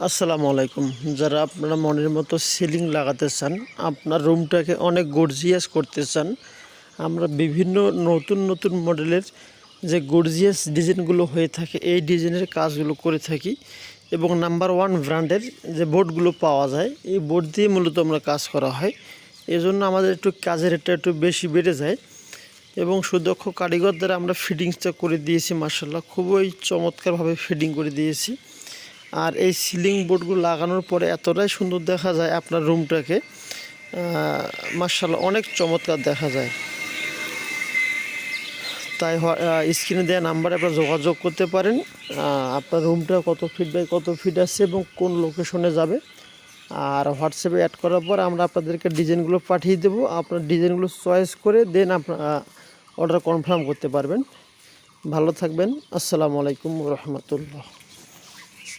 আসসালামু আলাইকুম। যারা আপনারা মনের মতো সিলিং লাগাতে চান, আপনার রুমটাকে অনেক গর্জিয়াস করতে চান, আমরা বিভিন্ন নতুন মডেলের যে গর্জিয়াস ডিজাইনগুলো হয়ে থাকে এই ডিজাইনের কাজগুলো করে থাকি এবং নাম্বার 1 ব্র্যান্ডের যে বোর্ডগুলো পাওয়া যায় এই বোর্ড দিয়ে মূলত আমরা কাজ করা হয়। এজন্য আমাদের একটু কাজের রেটটা একটু বেশি বেড়ে যায় এবং সুদক্ষ কারিগর দ্বারা আমরা ফিটিংসটা করে দিয়েছি। মাশাআল্লাহ খুবই চমৎকারভাবে ফিটিং করে দিয়েছি। আর এই সিলিং বোর্ডগুলো লাগানোর পরে এতটাই সুন্দর দেখা যায় আপনার রুমটাকে, মাশাআল্লাহ অনেক চমৎকার দেখা যায়। তাই স্ক্রিনে দেওয়া নাম্বারে আপনারা যোগাযোগ করতে পারেন। আপনার রুমটা কত ফিট বাই কত ফিট আছে এবং কোন লোকেশনে যাবে, আর হোয়াটসঅ্যাপে অ্যাড করার পর আমরা আপনাদেরকে ডিজাইনগুলো পাঠিয়ে দেবো। আপনার ডিজাইনগুলো চয়েস করে দেন আপনারা অর্ডার কনফার্ম করতে পারবেন। ভালো থাকবেন। আসসালামু আলাইকুম ওয়া রাহমাতুল্লাহ।